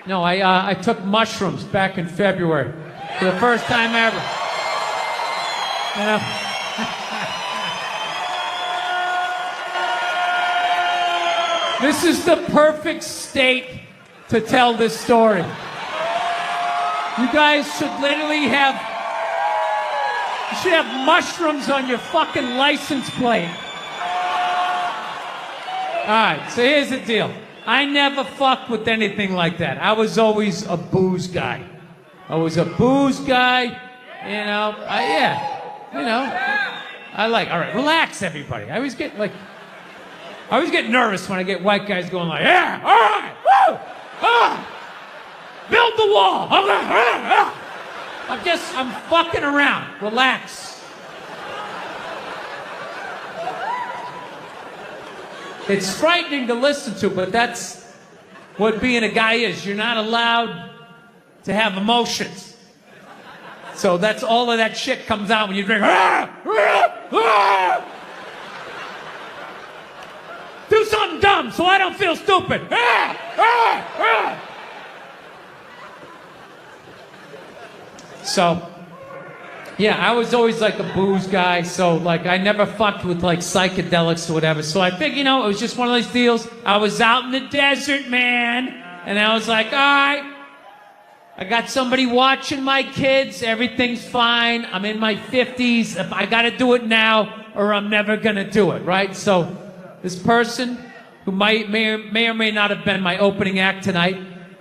No, I took mushrooms back in February for the first time ever. You know? This is the perfect state to tell this story. You guys should literally have mushrooms on your fucking license plate. All right, so here's the deal. I never fucked with anything like that. I was always a booze guy. I was a booze guy, you know. All right, relax, everybody. I always get nervous when I get white guys going like, yeah, all right, woo, build the wall. I'm fucking around. Relax. It's frightening to listen to, but that's what being a guy is. You're not allowed to have emotions. So that's all of that shit comes out when you drink. Do something dumb so I don't feel stupid. So, yeah, I was always like a booze guy, so like I never fucked with like psychedelics or whatever. So I figured, it was just one of those deals. I was out in the desert, man, and I was like, all right, I got somebody watching my kids. Everything's fine. I'm in my 50s. I got to do it now or I'm never going to do it, right? So this person who may or may not have been my opening act tonight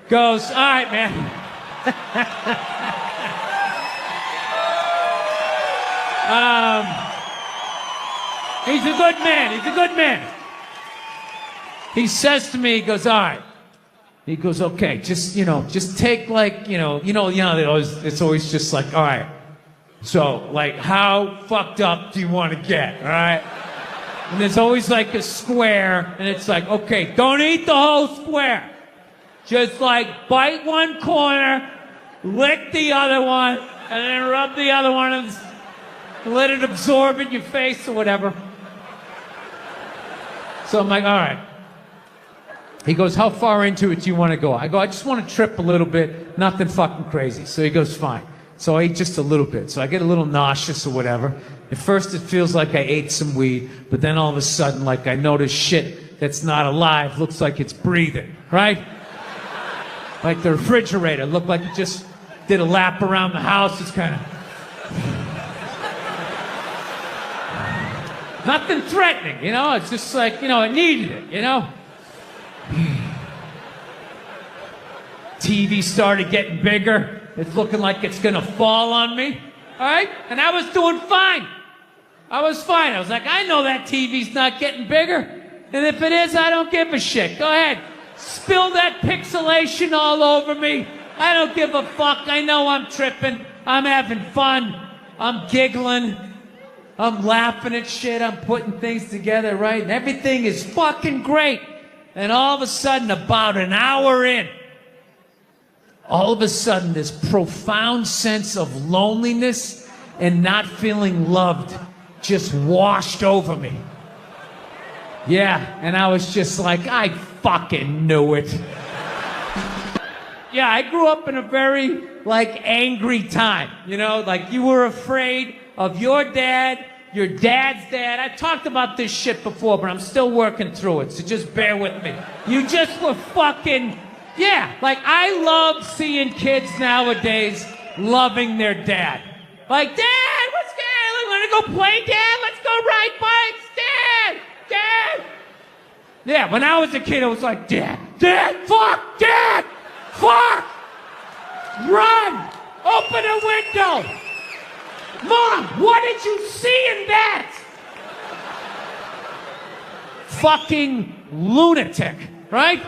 goes, all right, man. He's a good man. He says to me, he goes, all right. He goes, okay, just take like, it's always just like, all right. So, like, how fucked up do you want to get, all right? And there's always like a square, and it's like, okay, don't eat the whole square. Just like bite one corner, lick the other one, and then rub the other one and let it absorb in your face or whatever. So I'm like, all right. He goes, how far into it do you want to go? I go, I just want to trip a little bit, nothing fucking crazy. So he goes, fine. So I ate just a little bit. So I get a little nauseous or whatever. At first it feels like I ate some weed, but then all of a sudden, like I notice shit that's not alive looks like it's breathing, right? Like the refrigerator looked like it just did a lap around the house. It's kind of... Nothing threatening, It's just like, it needed it, TV started getting bigger. It's looking like it's gonna fall on me. All right? And I was doing fine. I was fine. I was like, I know that TV's not getting bigger. And if it is, I don't give a shit. Go ahead. Spill that pixelation all over me. I don't give a fuck. I know I'm tripping. I'm having fun. I'm giggling. I'm laughing at shit. I'm putting things together, right? And everything is fucking great. And all of a sudden, about an hour in, all of a sudden, this profound sense of loneliness and not feeling loved just washed over me. Yeah, and I was just like, I fucking knew it. Yeah, I grew up in a very, angry time, Like, you were afraid of your dad's dad. I talked about this shit before, but I'm still working through it, so just bear with me. You just were fucking... Yeah, I love seeing kids nowadays loving their dad. Like, Dad, what's good? Want to go play, Dad? Let's go ride bikes, Dad! Yeah, when I was a kid, I was like, Dad, fuck, Dad, fuck! Run! Open a window! Mom, what did you see in that? Fucking lunatic, right?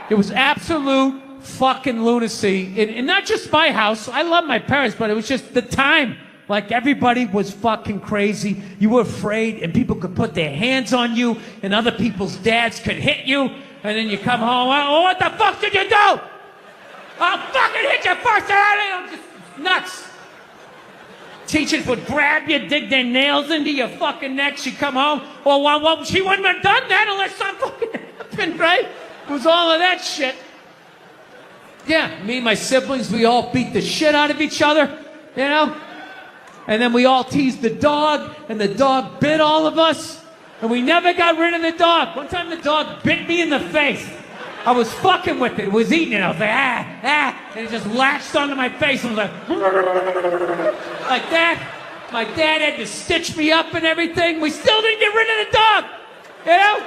It was absolute fucking lunacy. And not just my house. I love my parents, but it was just the time. Like, everybody was fucking crazy. You were afraid, and people could put their hands on you, and other people's dads could hit you, and then you come home, oh, what the fuck did you do? I'll fucking hit you first. I'm just nuts. Teachers would grab you, dig their nails into your fucking neck. She'd come home. Well, she wouldn't have done that unless something fucking happened, right? It was all of that shit. Yeah, me and my siblings, we all beat the shit out of each other, you know? And then we all teased the dog, and the dog bit all of us, and we never got rid of the dog. One time the dog bit me in the face. I was fucking with it. It was eating it. I was like, and it just latched onto my face and was like that. My dad had to stitch me up and everything. We still didn't get rid of the dog, you know?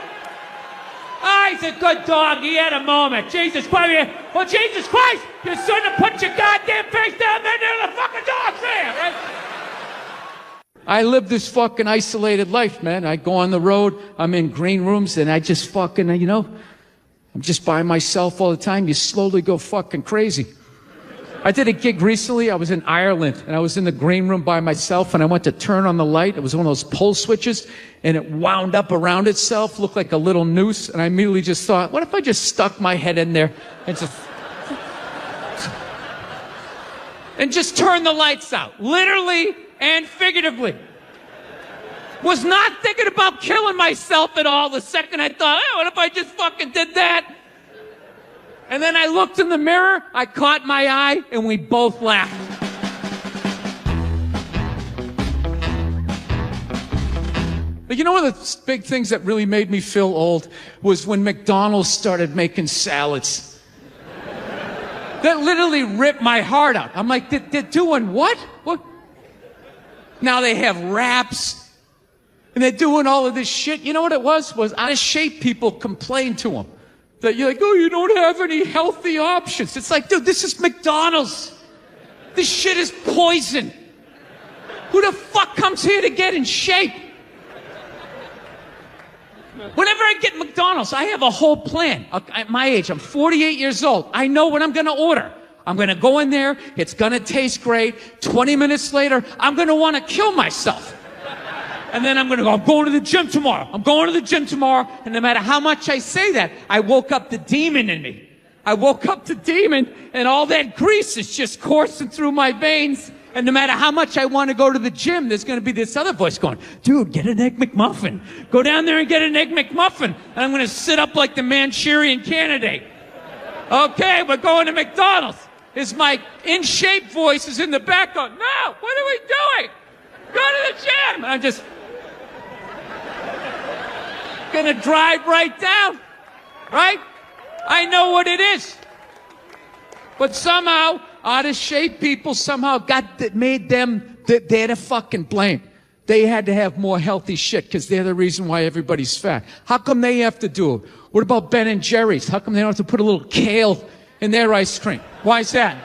He's a good dog. He had a moment. Jesus Christ. Well, Jesus Christ, you shouldn't have put your goddamn face down there near the fucking dog's there, right? I live this fucking isolated life, man. I go on the road. I'm in green rooms, and I just fucking, you know, I'm just by myself all the time. You slowly go fucking crazy. I did a gig recently. I was in Ireland, and I was in the green room by myself, and I went to turn on the light. It was one of those pull switches, and it wound up around itself, looked like a little noose, and I immediately just thought, what if I just stuck my head in there and just turned the lights out, literally and figuratively. Was not thinking about killing myself at all the second I thought, hey, what if I just fucking did that? And then I looked in the mirror, I caught my eye, and we both laughed. But you know one of the big things that really made me feel old was when McDonald's started making salads. That literally ripped my heart out. I'm like, they're doing what? What? Now they have wraps. And they're doing all of this shit. You know what it was? Was out of shape people complained to them. That you're like, oh, you don't have any healthy options. It's like, dude, this is McDonald's. This shit is poison. Who the fuck comes here to get in shape? Whenever I get McDonald's, I have a whole plan. At my age, I'm 48 years old. I know what I'm going to order. I'm going to go in there. It's going to taste great. 20 minutes later, I'm going to want to kill myself. And then I'm going to go, I'm going to the gym tomorrow. I'm going to the gym tomorrow. And no matter how much I say that, I woke up the demon in me. I woke up the demon, and all that grease is just coursing through my veins. And no matter how much I want to go to the gym, there's going to be this other voice going, dude, get an Egg McMuffin. Go down there and get an Egg McMuffin. And I'm going to sit up like the Manchurian Candidate. Okay, we're going to McDonald's. Is my in-shape voice is in the back going, no, what are we doing? Go to the gym. And I'm just gonna drive right down, right? I know what it is. But somehow, out of shape people somehow made them, they're the fucking blame. They had to have more healthy shit because they're the reason why everybody's fat. How come they have to do it? What about Ben and Jerry's? How come they don't have to put a little kale in their ice cream? Why is that?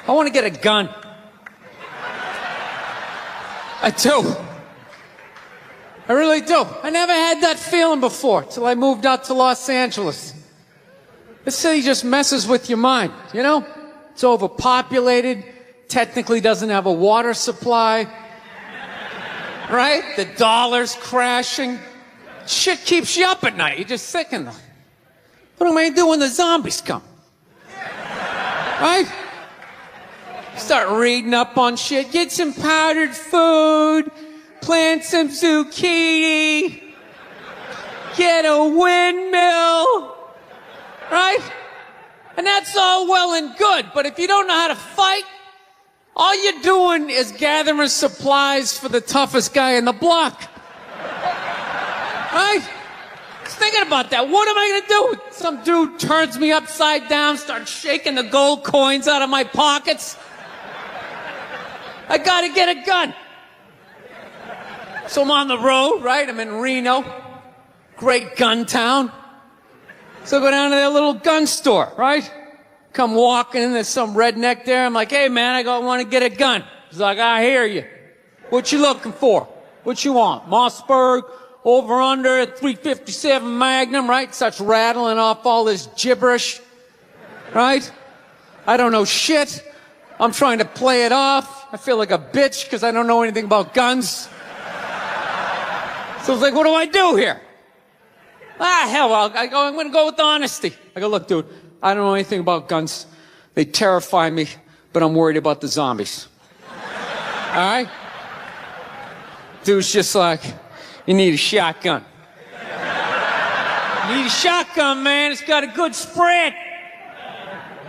I want to get a gun. I do. I really do. I never had that feeling before till I moved out to Los Angeles. This city just messes with your mind, you know? It's overpopulated, technically doesn't have a water supply, right? The dollar's crashing. Shit keeps you up at night. You're just thinking, what am I gonna do when the zombies come? Right? Start reading up on shit. Get some powdered food. Plant some zucchini. Get a windmill. Right? And that's all well and good. But if you don't know how to fight, all you're doing is gathering supplies for the toughest guy in the block. Right? Just thinking about that. What am I going to do? Some dude turns me upside down, starts shaking the gold coins out of my pockets. I got to get a gun. So I'm on the road, right? I'm in Reno. Great gun town. So I go down to their little gun store, right? Come walking in, there's some redneck there. I'm like, hey, man, I want to get a gun. He's like, I hear you. What you looking for? What you want? Mossberg, over under, 357 Magnum, right? Starts rattling off all this gibberish, right? I don't know shit. I'm trying to play it off. I feel like a bitch because I don't know anything about guns. So I was like, what do I do here? Hell, I'm going to go with honesty. I go, look, dude, I don't know anything about guns. They terrify me, but I'm worried about the zombies. All right? Dude's just like, you need a shotgun. You need a shotgun, man. It's got a good spread.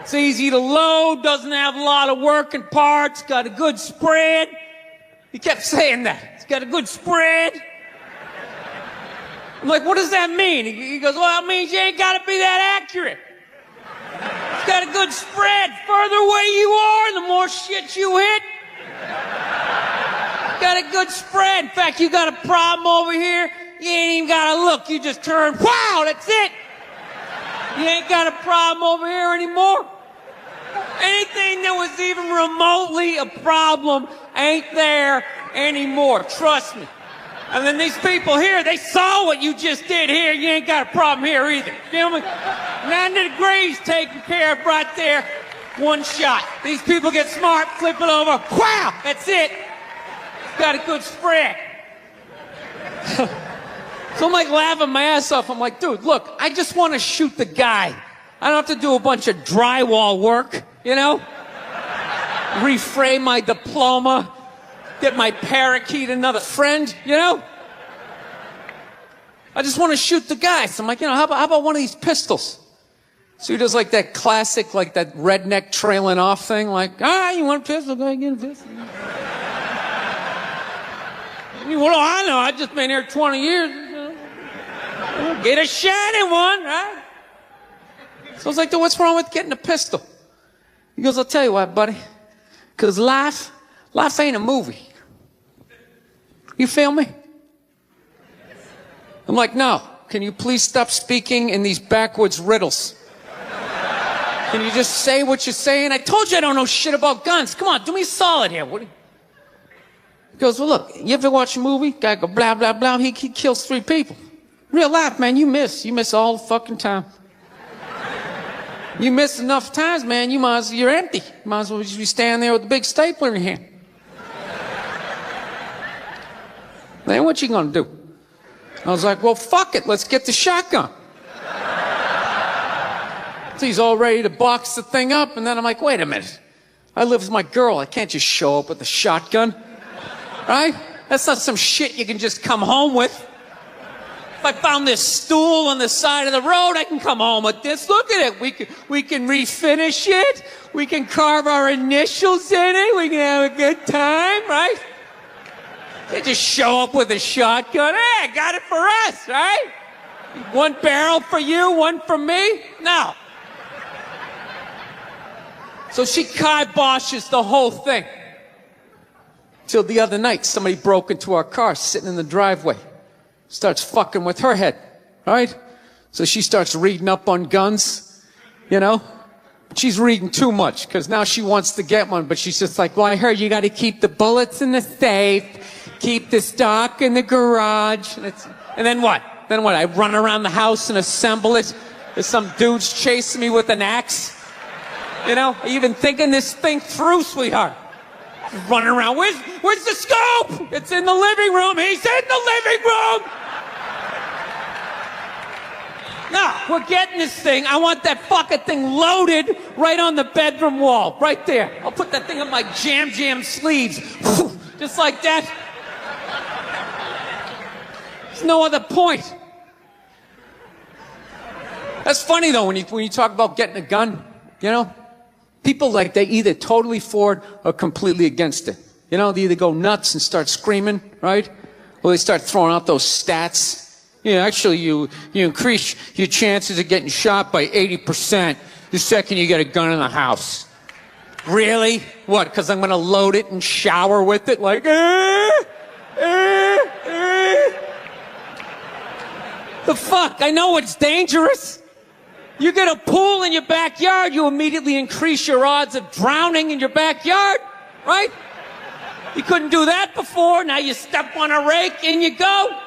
It's easy to load, doesn't have a lot of working parts, got a good spread. He kept saying that. It's got a good spread. I'm like, what does that mean? He goes, well, it means you ain't got to be that accurate. It's got a good spread. Further away you are, the more shit you hit. Got a good spread. In fact, you got a problem over here, you ain't even got to look. You just turn, wow, that's it. You ain't got a problem over here anymore. Anything that was even remotely a problem ain't there anymore. Trust me. And then these people here, they saw what you just did here. You ain't got a problem here either. Feel me? 90 degrees taken care of right there. One shot. These people get smart, flip it over. Wow, that's it. Got a good spread. So I'm like laughing my ass off. I'm like, dude, look, I just want to shoot the guy. I don't have to do a bunch of drywall work, you know? Reframe my diploma, get my parakeet another friend, you know? I just want to shoot the guy. So I'm like, you know, how about one of these pistols? So he does like that classic, like that redneck trailing off thing, like, you want a pistol? Go ahead, get a pistol. Well, I know, I've just been here 20 years. You know? Get a shiny one, right? So I was like, dude, what's wrong with getting a pistol? He goes, I'll tell you what, buddy. Because life ain't a movie. You feel me? I'm like, no. Can you please stop speaking in these backwoods riddles? Can you just say what you're saying? I told you I don't know shit about guns. Come on, do me a solid here. He goes, well, look, you ever watch a movie? Guy go, blah, blah, blah. He kills 3 people. Real life, man, you miss all the fucking time. You miss enough times, man, you're empty. You might as well just be standing there with a big stapler in your hand. Then what you gonna do? I was like, well, fuck it, let's get the shotgun. So he's all ready to box the thing up, and then I'm like, wait a minute. I live with my girl, I can't just show up with a shotgun. Right? That's not some shit you can just come home with. If I found this stool on the side of the road, I can come home with this. Look at it. We can refinish it. We can carve our initials in it. We can have a good time, right? They just show up with a shotgun. Hey, I got it for us, right? One barrel for you, one for me? No. So she kiboshes the whole thing. Till the other night, somebody broke into our car sitting in the driveway. Starts fucking with her head, right? So she starts reading up on guns, you know? She's reading too much, because now she wants to get one, but she's just like, well, I heard you got to keep the bullets in the safe, keep the stock in the garage. And then what? I run around the house and assemble it. There's some dudes chasing me with an axe. You know? Are you even thinking this thing through, sweetheart? Running around. Where's the scope? It's in the living room. He's in the living room. No, we're getting this thing. I want that fucking thing loaded right on the bedroom wall. Right there. I'll put that thing on my jam sleeves. Just like that. There's no other point. That's funny, though, when you talk about getting a gun, you know? People, like, they either totally for it or completely against it. You know, they either go nuts and start screaming, right? Or they start throwing out those stats. Yeah, actually, you increase your chances of getting shot by 80% the second you get a gun in the house. Really? What, because I'm going to load it and shower with it? Like, The fuck? I know it's dangerous. You get a pool in your backyard, you immediately increase your odds of drowning in your backyard, right? You couldn't do that before, now you step on a rake, in you go.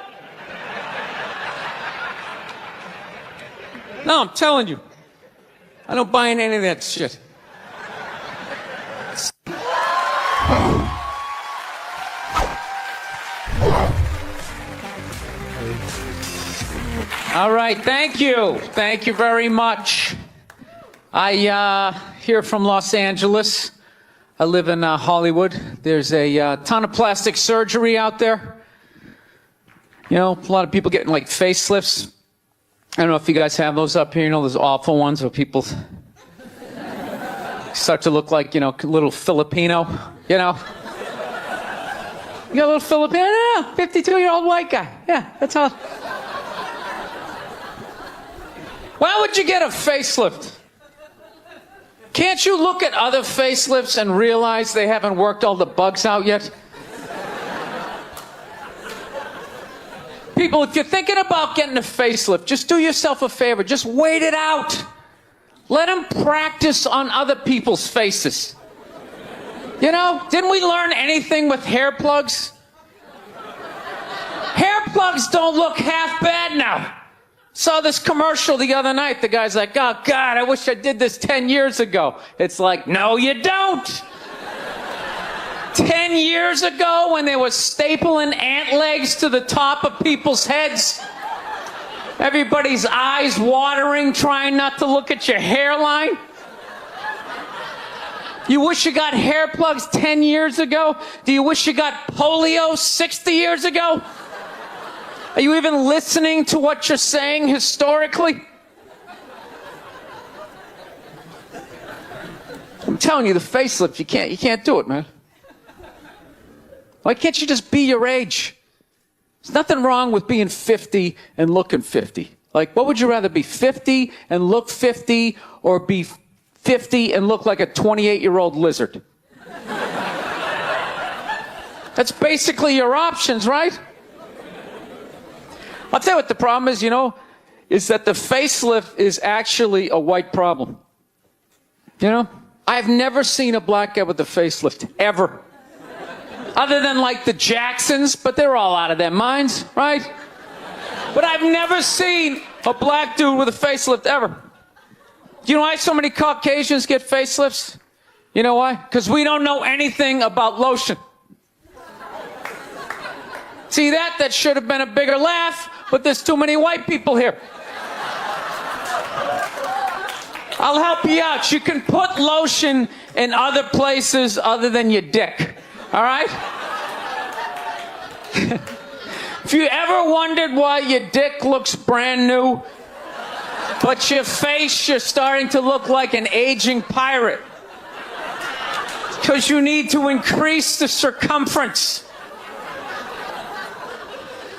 No, I'm telling you, I don't buy in any of that shit. All right, thank you. Thank you very much. I here from Los Angeles. I live in Hollywood. There's a ton of plastic surgery out there. You know, a lot of people getting like facelifts. I don't know if you guys have those up here. You know, those awful ones where people Start to look like, a little Filipino, You got a little Filipino? Yeah, 52-year-old white guy. Yeah, that's all. Why would you get a facelift? Can't you look at other facelifts and realize they haven't worked all the bugs out yet? People, if you're thinking about getting a facelift, just do yourself a favor. Just wait it out. Let them practice on other people's faces. Didn't we learn anything with hair plugs? Hair plugs don't look half bad now. Saw this commercial the other night. The guy's like, oh, God, I wish I did this 10 years ago. It's like, no, you don't. 10 years ago, when they were stapling ant legs to the top of people's heads, everybody's eyes watering, trying not to look at your hairline. You wish you got hair plugs 10 years ago? Do you wish you got polio 60 years ago? Are you even listening to what you're saying historically? I'm telling you, the facelift, you can't do it, man. Why can't you just be your age? There's nothing wrong with being 50 and looking 50. Like, what would you rather be, 50 and look 50, or be 50 and look like a 28-year-old lizard? That's basically your options, right? I'll tell you what the problem is, is that the facelift is actually a white problem. I've never seen a black guy with a facelift, ever. Other than like the Jacksons, but they're all out of their minds, right? But I've never seen a black dude with a facelift ever. Do you know why so many Caucasians get facelifts? You know why? Because we don't know anything about lotion. See that? That should have been a bigger laugh, but there's too many white people here. I'll help you out. You can put lotion in other places other than your dick. All right? If you ever wondered why your dick looks brand new, but your face, you're starting to look like an aging pirate, because you need to increase the circumference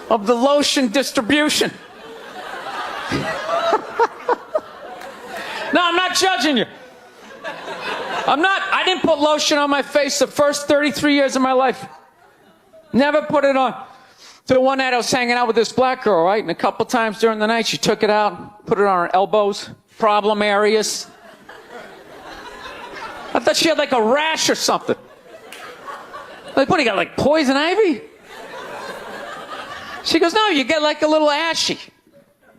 of the lotion distribution. No, I'm not judging you. I didn't put lotion on my face the first 33 years of my life. Never put it on. So one night I was hanging out with this black girl, right? And a couple times during the night she took it out, put it on her elbows, problem areas. I thought she had like a rash or something. Like, what, do you got like poison ivy? She goes, no, you get like a little ashy.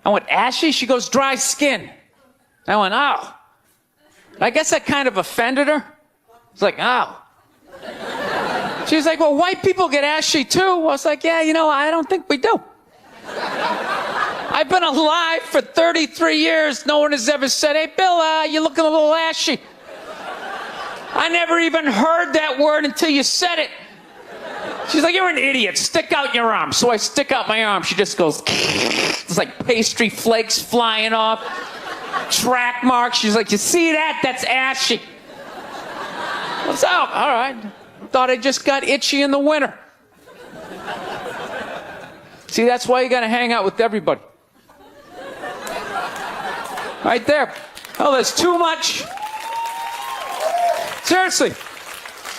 I went, ashy? She goes, dry skin. I went, oh. I guess that kind of offended her. It's like, oh. She's like, well, white people get ashy too. I was like, yeah, I don't think we do. I've been alive for 33 years. No one has ever said, hey, Bill, you're looking a little ashy. I never even heard that word until you said it. She's like, you're an idiot. Stick out your arm. So I stick out my arm. She just goes, it's like pastry flakes flying off. Track marks. She's like, you see that? That's ashy. What's up? All right. Thought I just got itchy in the winter. See, that's why you got to hang out with everybody. Right there. Oh, there's too much. Seriously.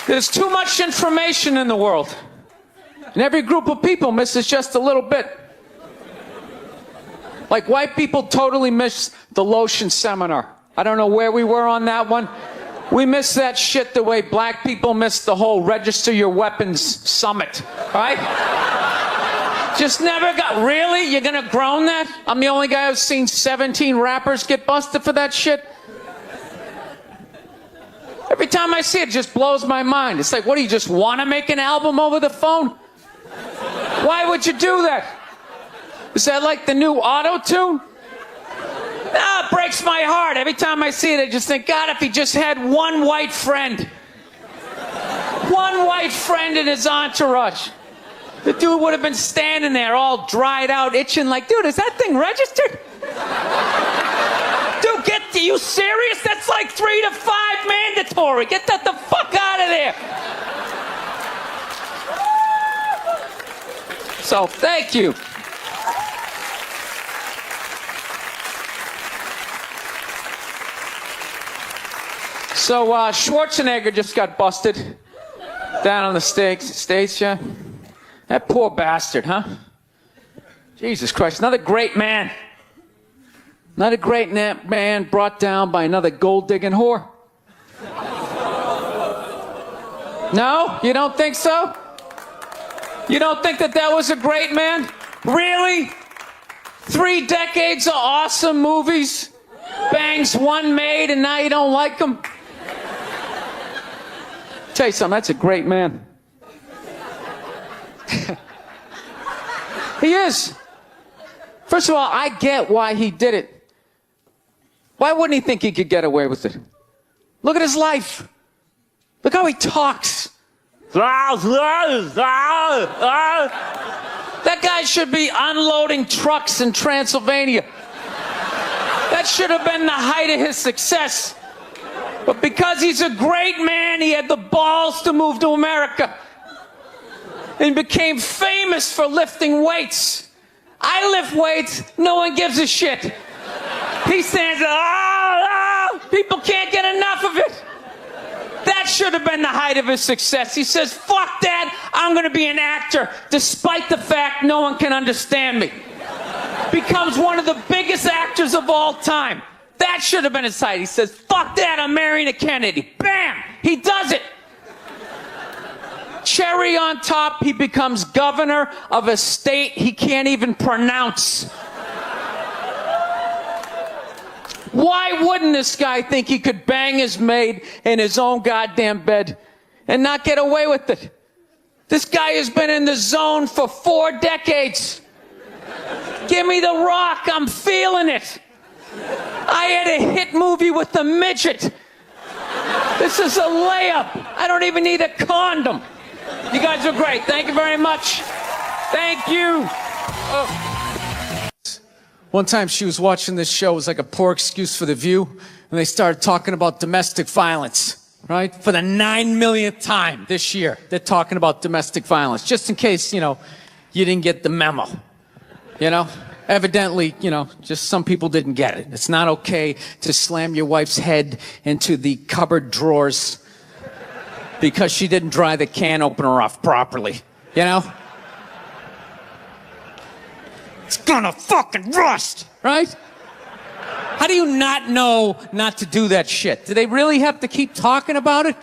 There's too much information in the world. And every group of people misses just a little bit. Like, white people totally missed the lotion seminar. I don't know where we were on that one. We missed that shit the way black people missed the whole register your weapons summit, right? Just never got, really? You're gonna groan that? I'm the only guy who's seen 17 rappers get busted for that shit? Every time I see it, it just blows my mind. It's like, what, do you just want to make an album over the phone? Why would you do that? Is that like the new auto-tune? No, it breaks my heart. Every time I see it, I just think, God, if he just had one white friend. One white friend in his entourage. The dude would have been standing there all dried out, itching like, dude, is that thing registered? Dude, Are you serious? That's like 3 to 5 mandatory. Get that the fuck out of there. So, thank you. So, Schwarzenegger just got busted down on the States, yeah? That poor bastard, huh? Jesus Christ, another great man. Another great man brought down by another gold-digging whore. No? You don't think so? You don't think that was a great man? Really? 3 decades of awesome movies? Bangs one made and now you don't like him? Tell you something, that's a great man. He is. First of all, I get why he did it. Why wouldn't he think he could get away with it? Look at his life. Look how he talks. That guy should be unloading trucks in Transylvania. That should have been the height of his success. But because he's a great man, he had the balls to move to America and became famous for lifting weights. I lift weights, no one gives a shit. He stands, people can't get enough of it. That should have been the height of his success. He says, fuck that, I'm gonna be an actor, despite the fact no one can understand me. Becomes one of the biggest actors of all time. That should have been his height. He says, fuck that, I'm marrying a Kennedy. Bam! He does it. Cherry on top, he becomes governor of a state he can't even pronounce. Why wouldn't this guy think he could bang his maid in his own goddamn bed and not get away with it? This guy has been in the zone for 4 decades. Give me the rock, I'm feeling it. I had a hit movie with a midget. This is a layup. I don't even need a condom. You guys are great. Thank you very much. Thank you. One time she was watching this show. It was like a poor excuse for The View. And they started talking about domestic violence, right? For the 9 millionth time this year, they're talking about domestic violence. Just in case, you didn't get the memo. Evidently, just some people didn't get it. It's not okay to slam your wife's head into the cupboard drawers because she didn't dry the can opener off properly, It's gonna fucking rust, right? How do you not know not to do that shit? Do they really have to keep talking about it?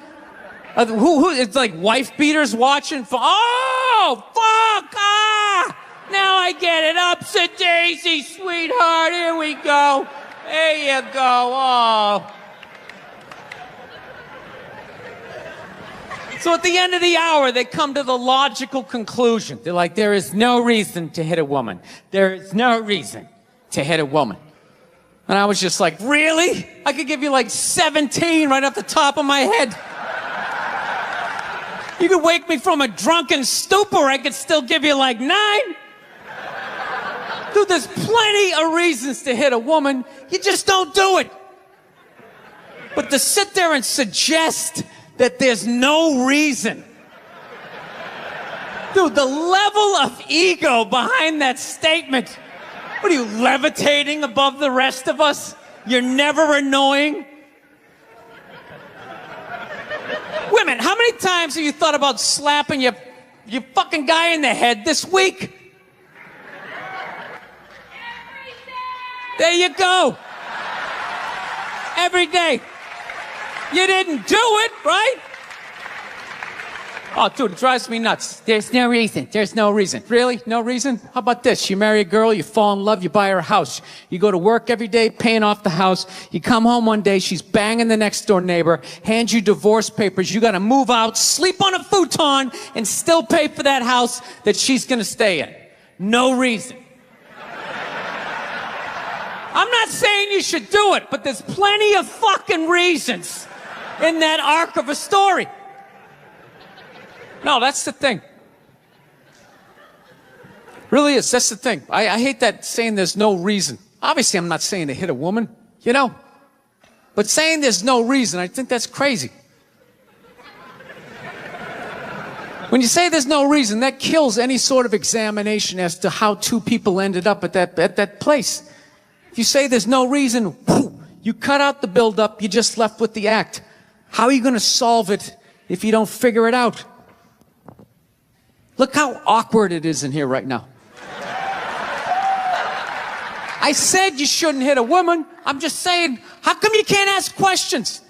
Who it's like wife beaters watching for, oh, fuck, now I get it, upset daisy, sweetheart, here we go. There you go, oh. So at the end of the hour, they come to the logical conclusion. They're like, there is no reason to hit a woman. There is no reason to hit a woman. And I was just like, really? I could give you like 17 right off the top of my head. You could wake me from a drunken stupor, I could still give you like 9. Dude, there's plenty of reasons to hit a woman. You just don't do it. But to sit there and suggest that there's no reason. Dude, the level of ego behind that statement. What are you, levitating above the rest of us? You're never annoying? Women, how many times have you thought about slapping your fucking guy in the head this week? There you go. Every day. You didn't do it, right? Oh, dude, it drives me nuts. There's no reason. There's no reason. Really? No reason? How about this? You marry a girl, you fall in love, you buy her a house. You go to work every day, paying off the house. You come home one day, she's banging the next door neighbor, hands you divorce papers. You gotta move out, sleep on a futon, and still pay for that house that she's gonna stay in. No reason. I'm not saying you should do it, but there's plenty of fucking reasons in that arc of a story. No, that's the thing. Really is. That's the thing. I hate that saying there's no reason. Obviously, I'm not saying to hit a woman, But saying there's no reason, I think that's crazy. When you say there's no reason, that kills any sort of examination as to how two people ended up at that place. If you say there's no reason, you cut out the build-up, you're just left with the act. How are you going to solve it if you don't figure it out? Look how awkward it is in here right now. I said you shouldn't hit a woman. I'm just saying, how come you can't ask questions?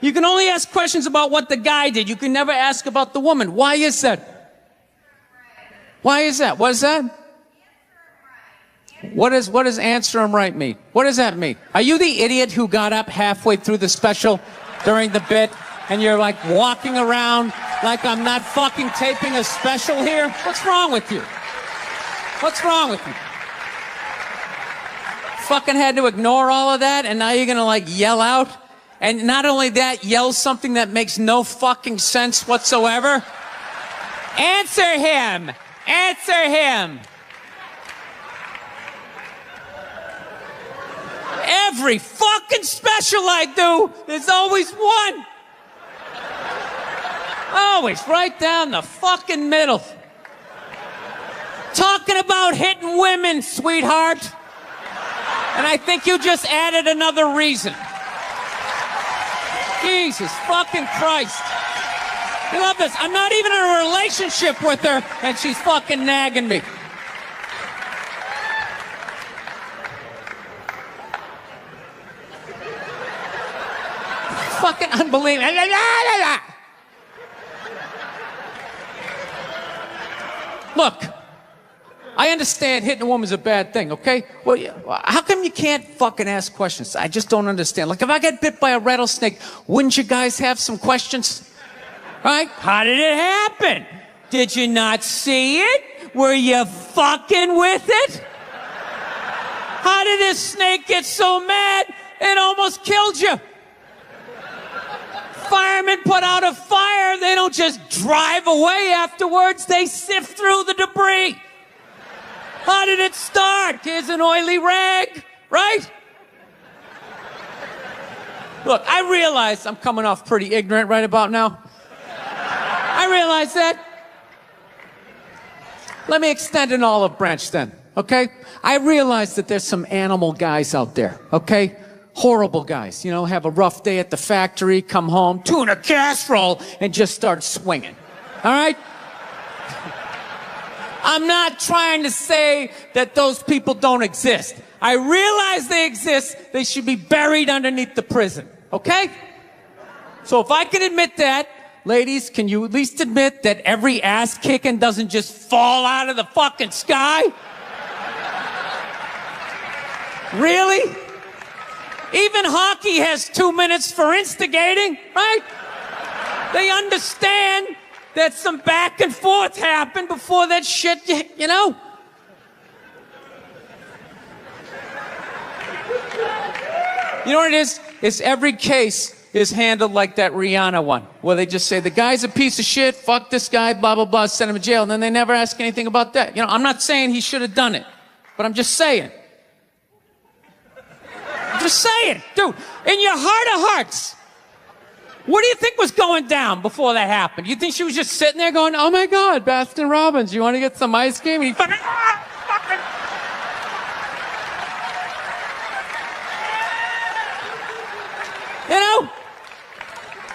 You can only ask questions about what the guy did. You can never ask about the woman. Why is that? Why is that? What is that? What does answer him right mean? What does that mean? Are you the idiot who got up halfway through the special during the bit and you're like walking around like I'm not fucking taping a special here? What's wrong with you? What's wrong with you? Fucking had to ignore all of that and now you're gonna like yell out? And not only that, yell something that makes no fucking sense whatsoever? Answer him! Answer him! Every fucking special I do, there's always one. Always right down the fucking middle. Talking about hitting women, sweetheart. And I think you just added another reason. Jesus fucking Christ. You love this. I'm not even in a relationship with her, and she's fucking nagging me. Fucking unbelievable. Look, I understand hitting a woman's a bad thing, okay? Well, how come you can't fucking ask questions? I just don't understand. Like, if I get bit by a rattlesnake, wouldn't you guys have some questions? Right? How did it happen? Did you not see it? Were you fucking with it? How did this snake get so mad it almost killed you? Firemen put out a fire. They don't just drive away afterwards. They sift through the debris. How did it start? Here's an oily rag, right? Look, I realize I'm coming off pretty ignorant right about now. I realize that. Let me extend an olive branch then, okay? I realize that there's some animal guys out there, okay? Horrible guys, you know, have a rough day at the factory, come home, tuna casserole, and just start swinging, all right? I'm not trying to say that those people don't exist. I realize they exist. They should be buried underneath the prison, okay? So if I can admit that, ladies, can you at least admit that every ass kicking doesn't just fall out of the fucking sky? Really? Even hockey has 2 minutes for instigating, right? They understand that some back and forth happened before that shit, you know? You know what it is? It's every case is handled like that Rihanna one, where they just say, the guy's a piece of shit, fuck this guy, blah, blah, blah, send him to jail, and then they never ask anything about that. You know, I'm not saying he should have done it, but I'm just saying. I'm just saying, dude, in your heart of hearts, what do you think was going down before that happened? You think she was just sitting there going, oh my God, Baskin Robbins, you want to get some ice cream? And he fucking, you know?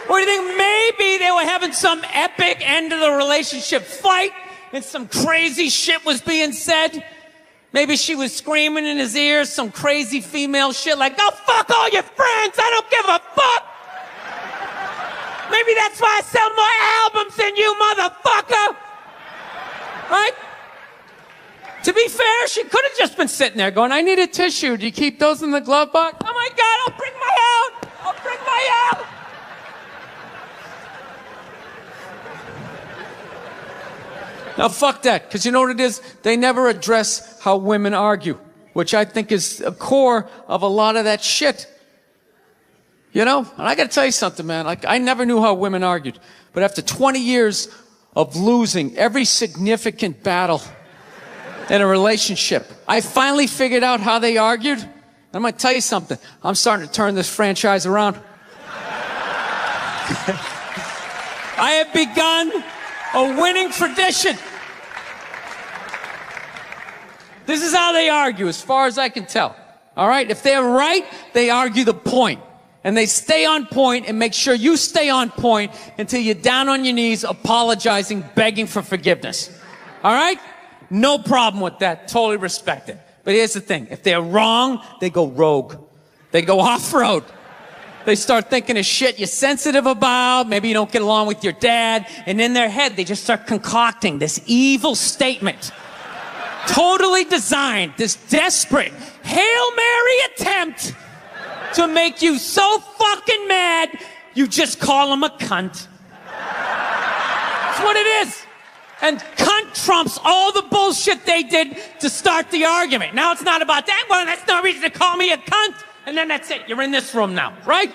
Or do you think maybe they were having some epic end of the relationship fight and some crazy shit was being said? Maybe she was screaming in his ear some crazy female shit like, go fuck all your friends, I don't give a fuck. Maybe that's why I sell more albums than you, motherfucker. Right? To be fair, she could have just been sitting there going, I need a tissue. Do you keep those in the glove box? Oh my God, I'll bring my out. I'll bring my out. Now, fuck that, because you know what it is? They never address how women argue, which I think is a core of a lot of that shit. You know? And I got to tell you something, man. Like, I never knew how women argued. But after 20 years of losing every significant battle in a relationship, I finally figured out how they argued. I'm going to tell you something. I'm starting to turn this franchise around. I have begun a winning tradition. This is how they argue, as far as I can tell. All right? If they're right, they argue the point. And they stay on point and make sure you stay on point until you're down on your knees, apologizing, begging for forgiveness. All right? No problem with that. Totally respect it. But here's the thing. If they're wrong, they go rogue. They go off-road. They start thinking of shit you're sensitive about. Maybe you don't get along with your dad. And in their head, they just start concocting this evil statement. Totally designed, this desperate Hail Mary attempt to make you so fucking mad, you just call him a cunt. That's what it is. And cunt trumps all the bullshit they did to start the argument. Now it's not about that. Well, that's no reason to call me a cunt. And then that's it. You're in this room now, right?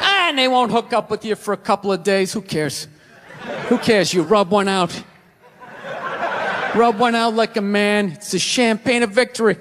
And they won't hook up with you for a couple of days. Who cares? Who cares? You rub one out. Rub one out like a man. It's the champagne of victory.